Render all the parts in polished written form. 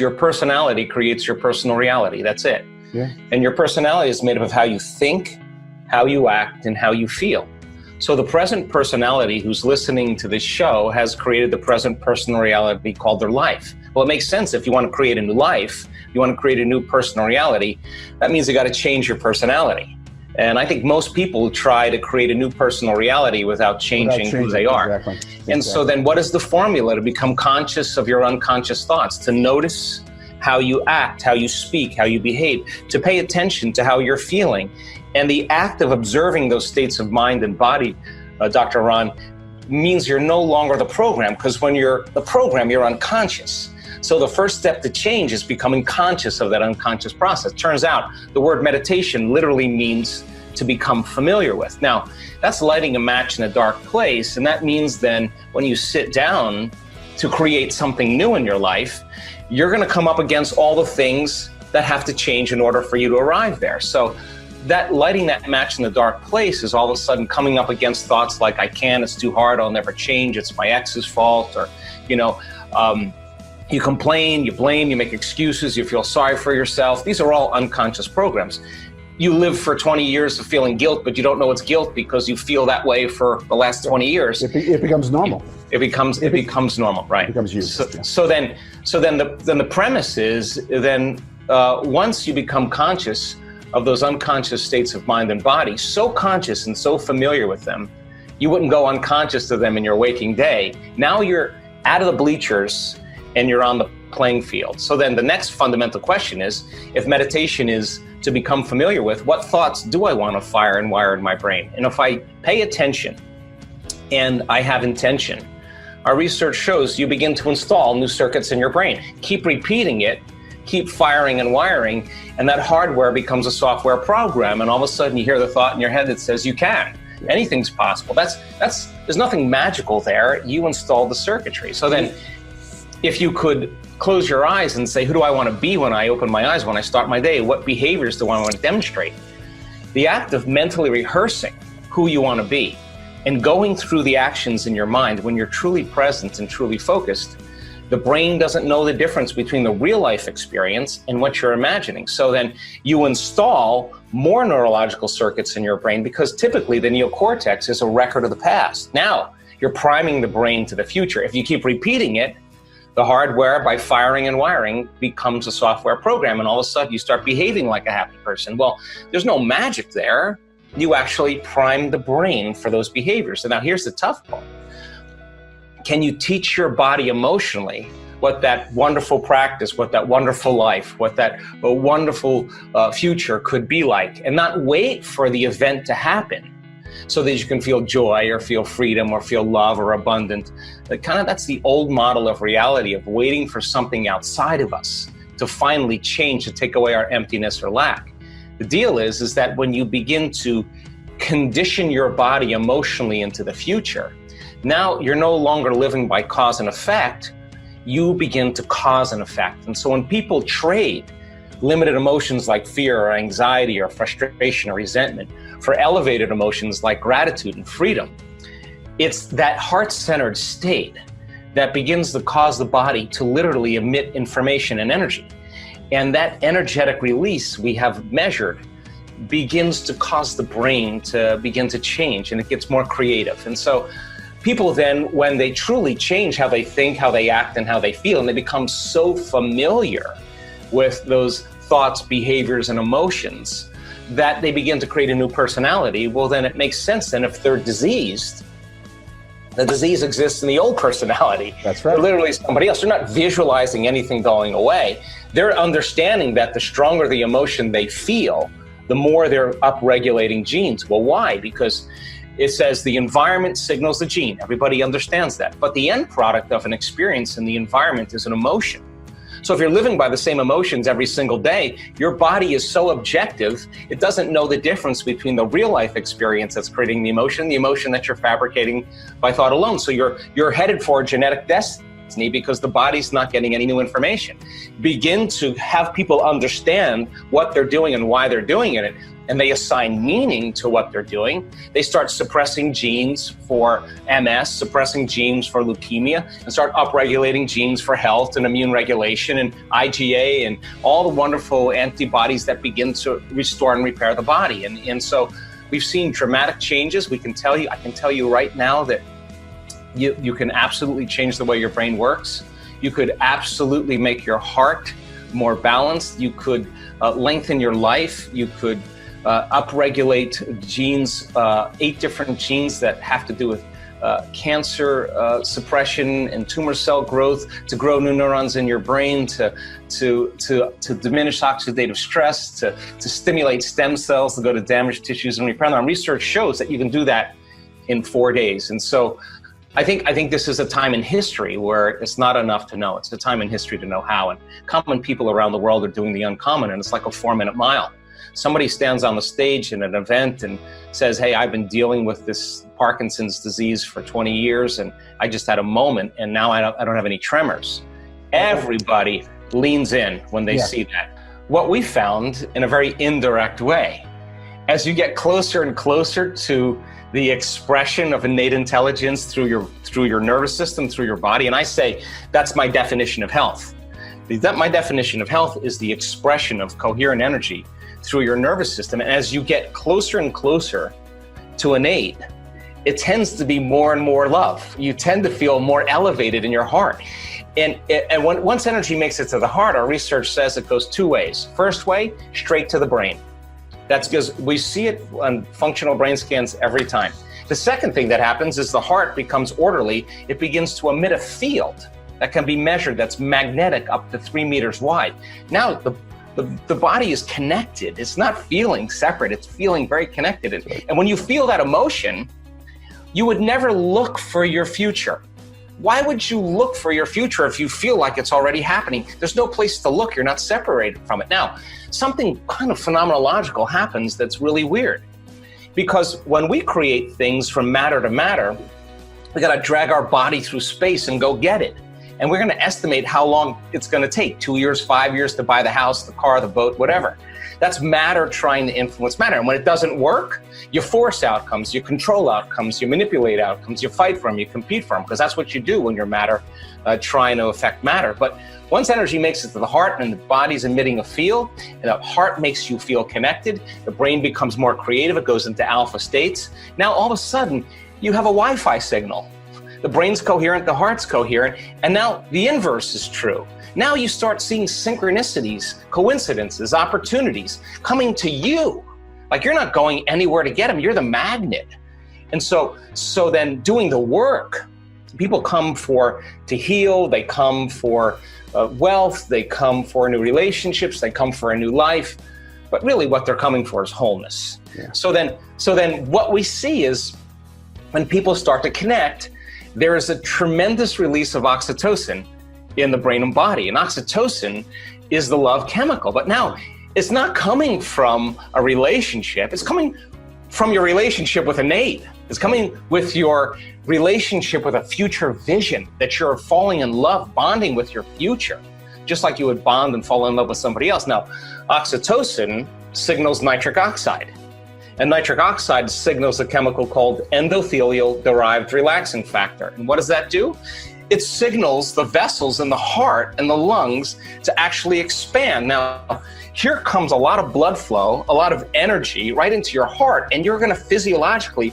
your personality creates your personal reality. That's it. Yeah. And your personality is made up of how you think, how you act, and how you feel. So the present personality who's listening to this show has created the present personal reality called their life. Well, it makes sense. If you want to create a new life, you want to create a new personal reality, that means you got to change your personality. And I think most people try to create a new personal reality without changing who they are. Exactly. And so then what is the formula to become conscious of your unconscious thoughts? To notice how you act, how you speak, how you behave, to pay attention to how you're feeling. And the act of observing those states of mind and body, Dr. Ron, means you're no longer the program, because when you're the program, you're unconscious. So the first step to change is becoming conscious of that unconscious process. Turns out the word meditation literally means to become familiar with. Now, that's lighting a match in a dark place, and that means then when you sit down to create something new in your life, you're going to come up against all the things that have to change in order for you to arrive there. So that lighting that match in the dark place is all of a sudden coming up against thoughts like, I can't, it's too hard, I'll never change, it's my ex's fault, or, you complain, you blame, you make excuses, you feel sorry for yourself. These are all unconscious programs. You live for 20 years of feeling guilt, but you don't know it's guilt because you feel that way for the last 20 years. It becomes normal. It becomes normal, right? It becomes used. So then the premise is once you become conscious of those unconscious states of mind and body, so conscious and so familiar with them, you wouldn't go unconscious to them in your waking day. Now you're out of the bleachers and you're on the playing field. So then the next fundamental question is, if meditation is to become familiar with, what thoughts do I want to fire and wire in my brain? And if I pay attention and I have intention, our research shows you begin to install new circuits in your brain. Keep repeating it, keep firing and wiring, and that hardware becomes a software program, and all of a sudden you hear the thought in your head that says you can. Anything's possible. There's nothing magical there. You installed the circuitry. So then if you could close your eyes and say, who do I want to be when I open my eyes, when I start my day? What behaviors do I want to demonstrate? The act of mentally rehearsing who you want to be and going through the actions in your mind, when you're truly present and truly focused, the brain doesn't know the difference between the real life experience and what you're imagining. So then you install more neurological circuits in your brain, because typically the neocortex is a record of the past. Now you're priming the brain to the future. If you keep repeating it, the hardware, by firing and wiring, becomes a software program, and all of a sudden you start behaving like a happy person. Well, there's no magic there. You actually prime the brain for those behaviors. And now here's the tough part. Can you teach your body emotionally what that wonderful practice, what that wonderful life, what that wonderful future could be like, and not wait for the event to happen so that you can feel joy or feel freedom or feel love or abundant? That's the old model of reality, of waiting for something outside of us to finally change, to take away our emptiness or lack. The deal is that when you begin to condition your body emotionally into the future, now you're no longer living by cause and effect, you begin to cause an effect. And so when people trade limited emotions like fear or anxiety or frustration or resentment for elevated emotions like gratitude and freedom, it's that heart-centered state that begins to cause the body to literally emit information and energy. And that energetic release we have measured begins to cause the brain to begin to change, and it gets more creative. And so people then, when they truly change how they think, how they act, and how they feel, and they become so familiar with those thoughts, behaviors, and emotions that they begin to create a new personality, well, then it makes sense. And if they're diseased, the disease exists in the old personality. That's right. They're literally somebody else. They're not visualizing anything going away. They're understanding that the stronger the emotion they feel, the more they're upregulating genes. Well, why? Because it says the environment signals the gene. Everybody understands that. But the end product of an experience in the environment is an emotion. So if you're living by the same emotions every single day, your body is so objective, it doesn't know the difference between the real life experience that's creating the emotion that you're fabricating by thought alone. So you're headed for a genetic need because the body's not getting any new information. Begin to have people understand what they're doing and why they're doing it, and they assign meaning to what they're doing. They start suppressing genes for MS, suppressing genes for leukemia, and start upregulating genes for health and immune regulation and IgA and all the wonderful antibodies that begin to restore and repair the body. And so we've seen dramatic changes. I can tell you right now that you can absolutely change the way your brain works. You could absolutely make your heart more balanced. You could lengthen your life. You could upregulate genes, 8 different genes that have to do with cancer suppression and tumor cell growth, to grow new neurons in your brain, to diminish oxidative stress, to stimulate stem cells to go to damaged tissues and repair them. Research shows that you can do that in 4 days. And so I think this is a time in history where it's not enough to know. It's a time in history to know how. And common people around the world are doing the uncommon, and it's like a 4-minute mile. Somebody stands on the stage in an event and says, hey, I've been dealing with this Parkinson's disease for 20 years, and I just had a moment, and now I don't have any tremors. Everybody leans in when they see that. What we found, in a very indirect way, as you get closer and closer to the expression of innate intelligence through your nervous system, through your body, and I say that's my definition of health. My definition of health is the expression of coherent energy through your nervous system. And as you get closer and closer to innate, it tends to be more and more love. You tend to feel more elevated in your heart. And once energy makes it to the heart, our research says it goes 2 ways. First way, straight to the brain. That's because we see it on functional brain scans every time. The second thing that happens is the heart becomes orderly. It begins to emit a field that can be measured, that's magnetic up to 3 meters wide. Now the body is connected. It's not feeling separate, it's feeling very connected. And when you feel that emotion, you would never look for your future. Why would you look for your future if you feel like it's already happening? There's no place to look. You're not separated from it. Now, something kind of phenomenological happens that's really weird. Because when we create things from matter to matter, we got to drag our body through space and go get it. And we're going to estimate how long it's going to take, 2 years, 5 years to buy the house, the car, the boat, whatever. That's matter trying to influence matter. And when it doesn't work, you force outcomes, you control outcomes, you manipulate outcomes, you fight for them, you compete for them, because that's what you do when you're matter trying to affect matter. But once energy makes it to the heart and the body's emitting a field, and the heart makes you feel connected, the brain becomes more creative, it goes into alpha states. Now all of a sudden, you have a Wi-Fi signal. The brain's coherent, the heart's coherent, and now the inverse is true. Now you start seeing synchronicities, coincidences, opportunities coming to you. Like you're not going anywhere to get them, you're the magnet. And so then doing the work, people come to heal, they come for wealth, they come for new relationships, they come for a new life, but really what they're coming for is wholeness. Yeah. So then what we see is when people start to connect, there is a tremendous release of oxytocin in the brain and body. And oxytocin is the love chemical. But now it's not coming from a relationship. It's coming from your relationship with innate. It's coming with your relationship with a future vision that you're falling in love, bonding with your future, just like you would bond and fall in love with somebody else. Now, oxytocin signals nitric oxide. And nitric oxide signals a chemical called endothelial-derived relaxing factor. And what does that do? It signals the vessels in the heart and the lungs to actually expand. Now, here comes a lot of blood flow, a lot of energy right into your heart, and you're going to physiologically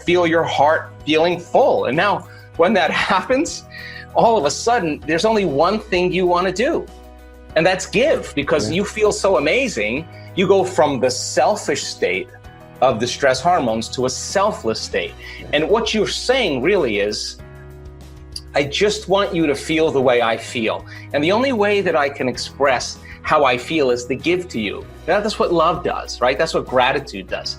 feel your heart feeling full. And now, when that happens, all of a sudden, there's only one thing you want to do, and that's give, because you feel so amazing. You go from the selfish state of the stress hormones to a selfless state. And what you're saying really is, I just want you to feel the way I feel. And the only way that I can express how I feel is to give to you. That's what love does, right? That's what gratitude does.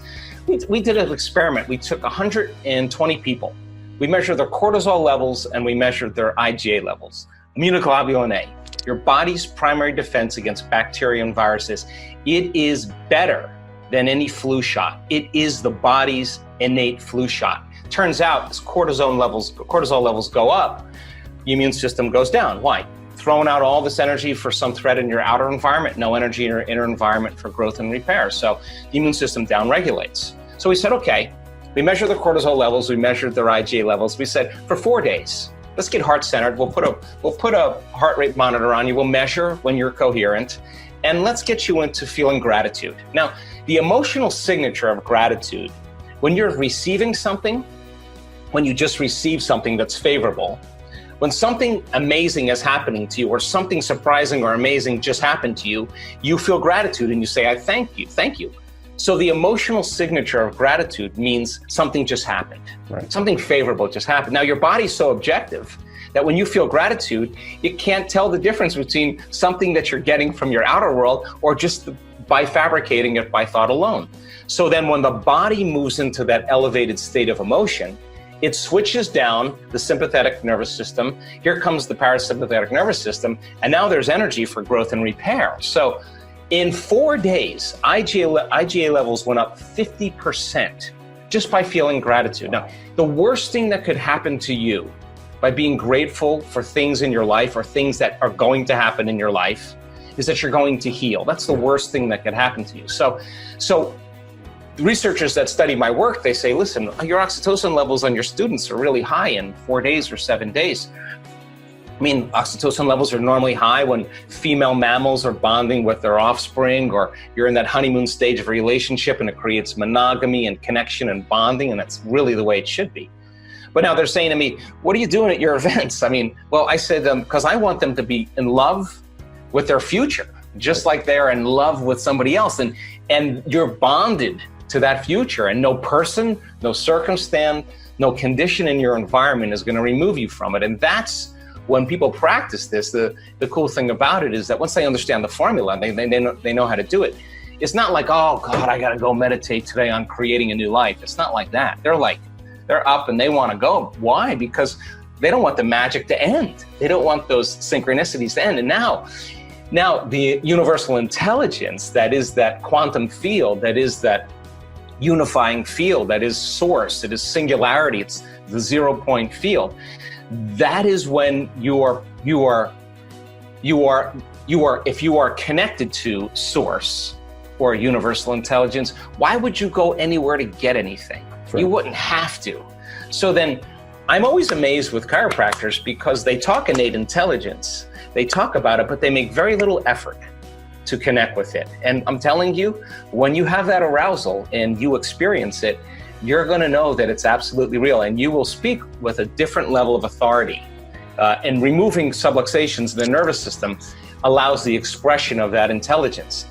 We did an experiment. We took 120 people. We measured their cortisol levels and we measured their IgA levels. Immunoglobulin A, your body's primary defense against bacteria and viruses. It is better than any flu shot. It is the body's innate flu shot. Turns out as cortisol levels go up, the immune system goes down. Why? Throwing out all this energy for some threat in your outer environment, no energy in your inner environment for growth and repair. So the immune system downregulates. So we said, okay, we measured the cortisol levels, we measured their IgA levels. We said, for 4 days, let's get heart-centered. We'll put a heart rate monitor on you. We'll measure when you're coherent, and let's get you into feeling gratitude. Now, the emotional signature of gratitude, when you're receiving something, when you just receive something that's favorable, when something amazing is happening to you, or something surprising or amazing just happened to you, you feel gratitude and you say, I thank you. So the emotional signature of gratitude means something just happened. Right. Something favorable just happened. Now your body's so objective that when you feel gratitude, it can't tell the difference between something that you're getting from your outer world or just by fabricating it by thought alone. So then when the body moves into that elevated state of emotion, it switches down the sympathetic nervous system. Here comes the parasympathetic nervous system, and now there's energy for growth and repair. So in 4 days, IgA levels went up 50% just by feeling gratitude. Now, the worst thing that could happen to you by being grateful for things in your life or things that are going to happen in your life is that you're going to heal. That's the worst thing that could happen to you. So researchers that study my work, they say, listen, your oxytocin levels on your students are really high in 4 days or 7 days. I mean, oxytocin levels are normally high when female mammals are bonding with their offspring, or you're in that honeymoon stage of a relationship and it creates monogamy and connection and bonding, and that's really the way it should be. But now they're saying to me, what are you doing at your events? I mean, well, I said because I want them to be in love with their future, just like they're in love with somebody else. And you're bonded to that future, and no person, no circumstance, no condition in your environment is going to remove you from it. And that's when people practice this, the cool thing about it is that once they understand the formula, they know how to do it. It's not like, oh God, I got to go meditate today on creating a new life. It's not like that. They're up and they want to go. Why? Because they don't want the magic to end. They don't want those synchronicities to end. And now the universal intelligence, that is that quantum field, that is that unifying field, that is source, it is singularity, it's the 0 point field. That is when if you are connected to source or universal intelligence, why would you go anywhere to get anything? Right. You wouldn't have to. So then I'm always amazed with chiropractors because they talk innate intelligence, they talk about it, but they make very little effort to connect with it. And I'm telling you, when you have that arousal and you experience it, you're going to know that it's absolutely real, and you will speak with a different level of authority. And removing subluxations in the nervous system allows the expression of that intelligence.